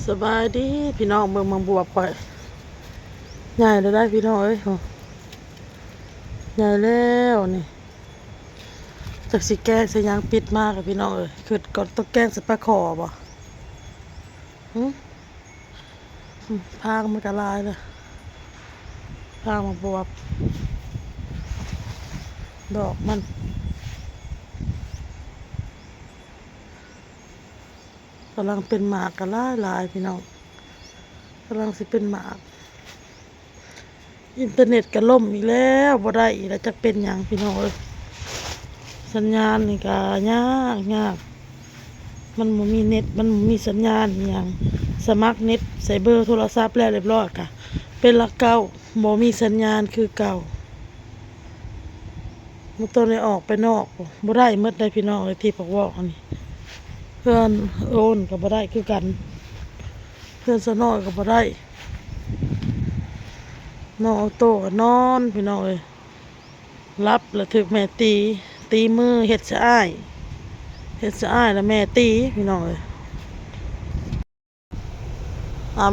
สบายดีพี่น้องเมืองบางบัวปล่อยใหญ่เลยได้พี่น้องเอ้ยโหใหญ่แล้วนี่จากสิแกงสยางปิดมากเลยพี่น้องเอ้ยคือก่อนต้องแกงสปาคอบ่หึพางมันกระลายเลยพางมาบวบดอกมันกำลังเป็นหมากกระลายลายพี่น้องกำลังสิเป็นหมากอินเทอร์เน็ตก็ล่มอีกแล้วบ่ได้อีกแล้วจะเป็นหยังพี่น้องเอ้ยสัญญาณนี่ก็ยากมันบ่มีเน็ตมันบ่มีสัญญาณอหยังสมัครเน็ตใส่เบอร์โทรศัพท์แล้วเรียบร้อยค่ะเป็นหลักเก่าบ่มีสัญญาณคือเก่ามันต้องได้ออกไปนอกบ่ได้หมดได้พี่น้องเอ้ยที่บอกว่าอันนี้เพื่อนโอนก็บ่ได้คือกันเพื่อนสนอยก็บ่ได้น้องออโต้ก็นอนพี่น้องเอ้ยรับแล้วถึกแม่ตีมือเฮ็ดสะอ้ายแล้วแม่ตีพี่น้องเอ้ย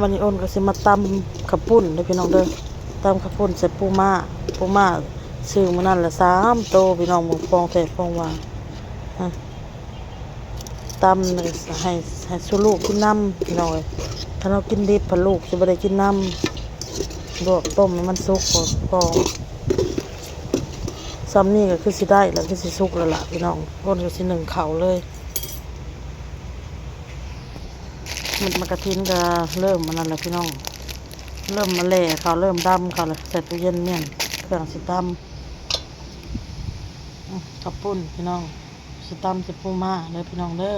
วันนี้โอนก็สิมาตำข้าวปุ้นเด้อพี่น้องเด้อตำข้าวปุ้นใส่ปูม่าซื้อมื้อนั้นละ3 โตพี่น้องหมูฟองแท้ฟองว่าตำเลยให้สุลูกกินน้ำพี่น้องเอ้ยถ้าเรากินดิบพะลูกจะบ่ได้กินน้ำลวกต้มให้มันสุกพอซ้ำนี่ก็คือสิได้แล้วคือสิสุกแล้วล่ะพี่น้องคนก็สินึ่งข้าวเลยมันกระทินก็เริ่มมันนั่นแหละพี่น้องเริ่มมาแหล่เขาเริ่มดำเขาเลยใส่ตู้เย็นเมี่ยนเครื่องสิตำข้าวปุ้นพี่น้องสิตำสิปูม่าเลยพี่น้องเด้อ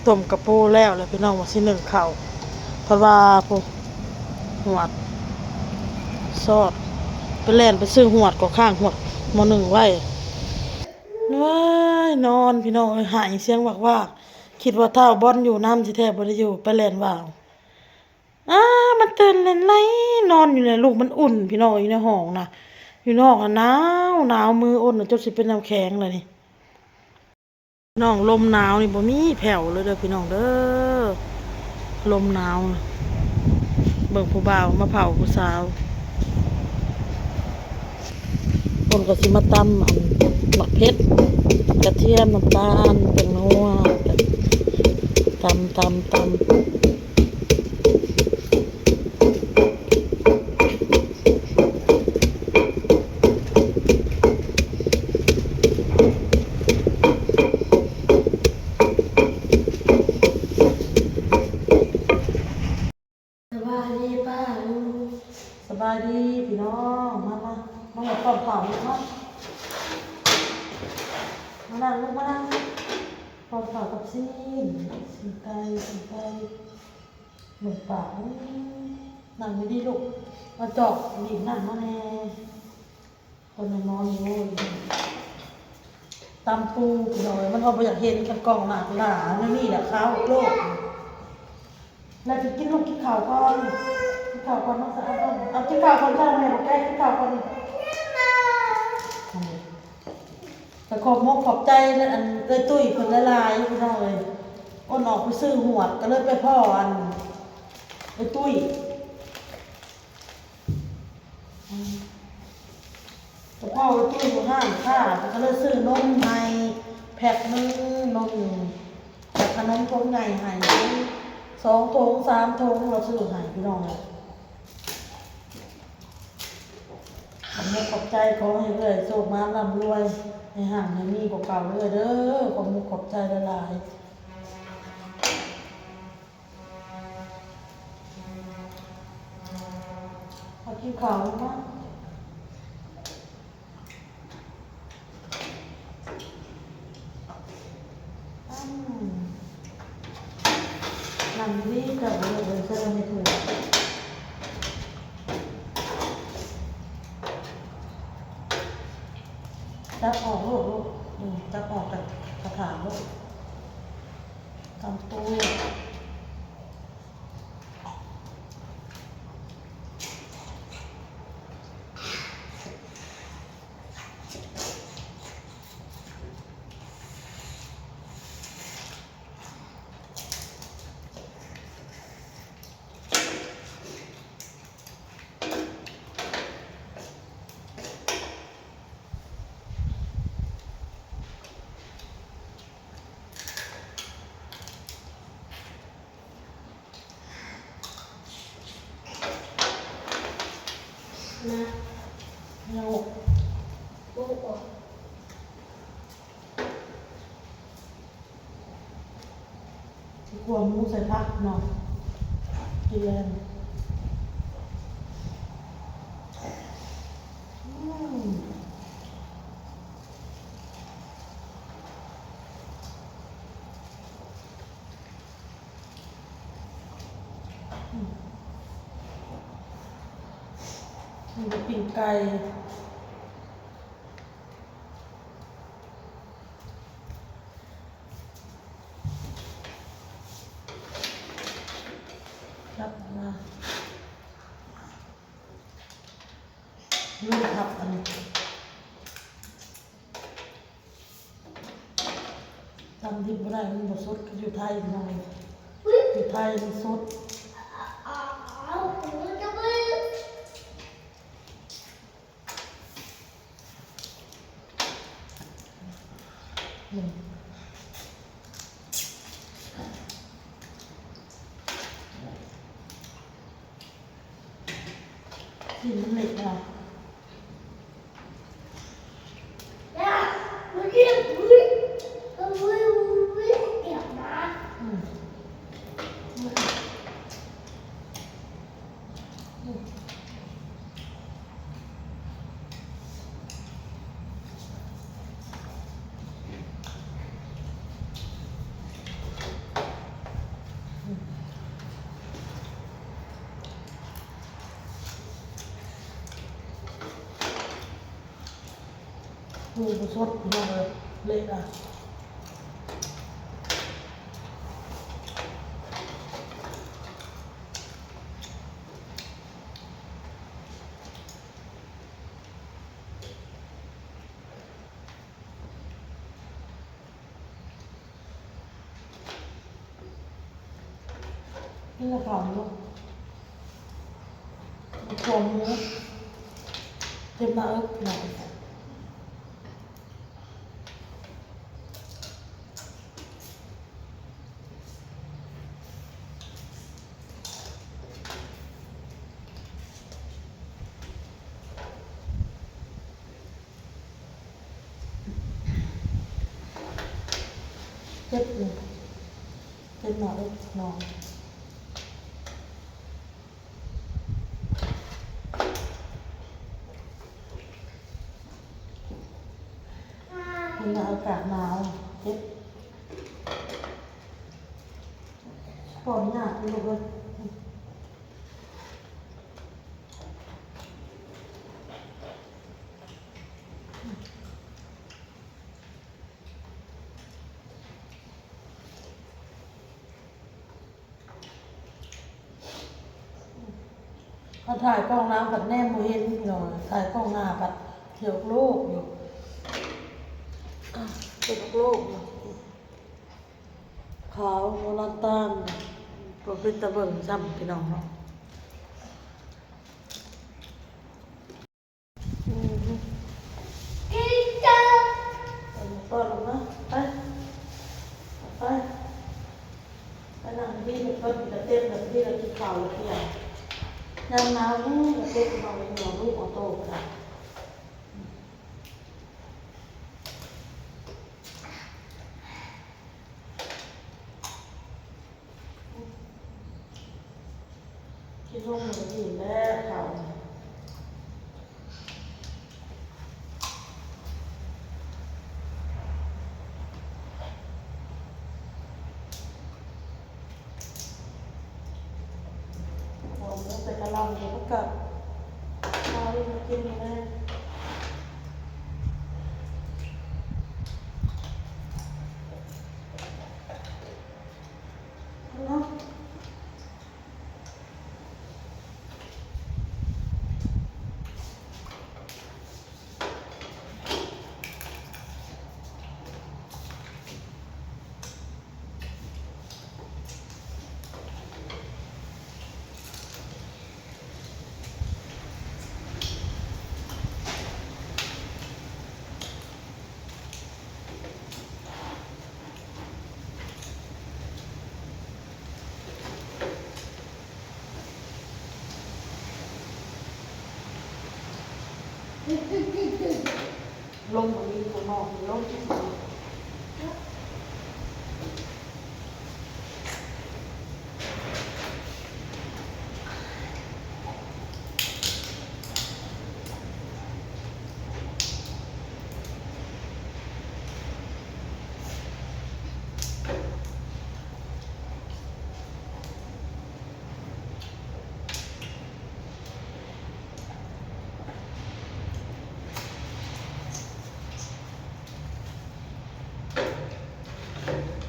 ต้มกระปูแล้วพี่น้องว่าสินึ่งข้าวเพราะว่าพวกหวดซอดไปแล่นไปซื้อหวดก็ข้างหวดม.1ไว้น้อยนอนพี่น้องหายเสียงว่าคิดว่าเท่าบอนอยู่น้ำสิแท้บ่ได้อยู่ไปแล่นว่าวมันตื่นเล่นไรนอนอยู่ในลูกมันอุ่นพี่น้องอยู่ในห้องนะอยู่นอกหนาวมืออ่อนจนสิเป็นน้ำแข็งเลยนี่น้องลมหนาวนี่บ่มีแผ่วเลยเด้อพี่น้องเด้อลมหนาวเบิ่งผู้บ่าวมาเผาผู้สาวคนก็สิมาตำหมักเพชรกระเทียมน้ำตาลเป็นนัวตำสบายดีป้าลูกสบายดีพี่น้องมาหมดความเผาลูกมานั่งลูกมานั่งความเผากับซีนไก่เหมือนป่านั่งไม่ดีลูกมาจอกดินนั่งมาแน่คนนอนอยู่ตำปูหน่อยมันเอาไปอยากเห็นกันกล่องหนาไม่มีแหละข้าวโลกแล้วจะกินลูกกินข้าวก่อนน้องสาวเอากินข้าวก่อนจ้าแม่บอกแกกินข้าวก่อนแต่ขอบใจเลยอันตุ้ยคนละลายพี่น้องเลยอ้นออกไปซื้อหวดก็เลยไปพ่ออันตุ้ยแต่พ่อตุ้ยอยู่ห้างค่ะก็เลยซื้อนมให้แพ็คนึงนมแต่ขนมทงใหญ่ให้2 ถุง 3 ถุงเราซื้อให้พี่น้องเลยขอบใจขอให้เลยโชคมาร่ำรวยให้ห่างให้มีกว่าเก่าเลยเด้อขอบใจละลายเอากินข้าวมั้งนั่งดีกับเลยจะได้ไม่ถูกจับออกลูกจับออกกับกระถางลูกทำตู้ นะ เงา โอ้โห ที่กลัวหมูใส่ผักเนาะกินแรงมันจะปิ้งไก่ครับมาลูกทับอันนี้ทำที่บ่ได้มันบ่สดอยู่ไทยหน่อยอยู่ไทยมันสด อ้าวผมจะไป กินเหล็กอ่ะ นะมันเรียกวิ่งก็วิ่งวิ่งเดี๋ยวนะ อืมดูมันสดเลยเหล็กอ่ะนี่ละค่ะลูกโคมหมูเต็มหน้าอกหน่อยเจ็บเลยเต็มหน้าอกนอนเป็นอากาศหนาวเจ็บปอนหน้าคุณลูกเลยเขาถ่ายกล้องน้ำกับแนมโมเห็นหน่อยถ่ายกล้องหน้ากับเกี่ยวกับโลกอยู่เกี่ยวกับโลกอยู่ขาวโมลันตานก็เป็นตะเบิ่งซ้ำพี่น้องเนาะอืม กินจ้า เปิดลงนะไปไปไปนั่งที่เพิ่นจะเต้นแบบที่เรากินข้าวแล้วเที่ยงยามหนาวนี่จะเต้นเอาไปหัวลูกเอาโตก็ได้ที่ร่มมันจะดีแล้วข้าวผมแล้วแต่กะหล่ำเดี๋ยวก็กลับมาเล่นมากินกันเลยเนาะ ลมมันมีข้างนอกลม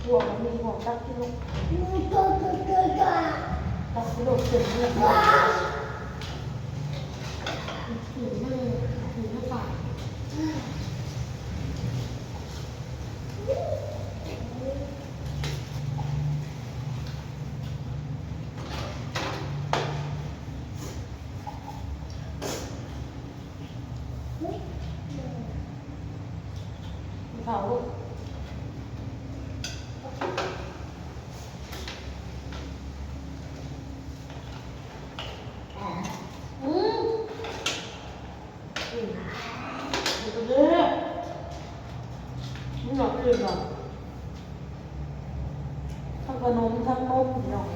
ห่วงมันมีห่วงตักที่ลูกตักที่ลูกเสร็จเนี่ยเขาลูกมันหนักเลยอ่ะทั้งขนมทั้งนมหน่อย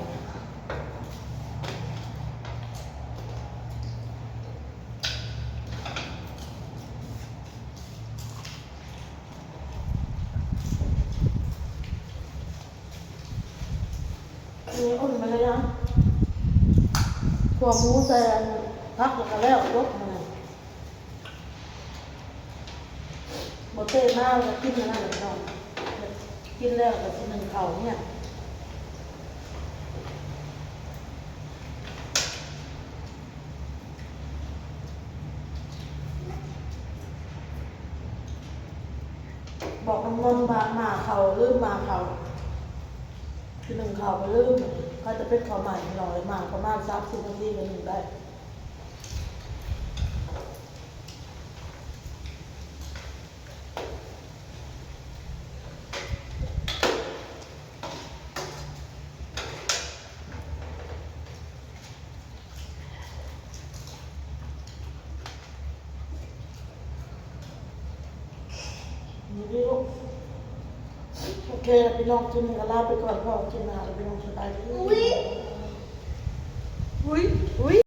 นี่อุ่นไปเลยนะตัวหมูใส่พักแล้วยกมาบดเต้มากเลยกินอะไรแบบนั้นกินแล้วกับหนึ่งเขาเนี่ยบอกมันงอนมาเขาลืมมาเขาคือหนึ่งเขาไปลืมก็จะเป็นเขาใหม่หน่อยมาประมาณ30 นาทีเป็นหนึ่งได้นี่ลูกโอเคพี่น้องกินกระลาไปก่อนพ่อกินอาหารพี่น้องสบายดีอุ้ย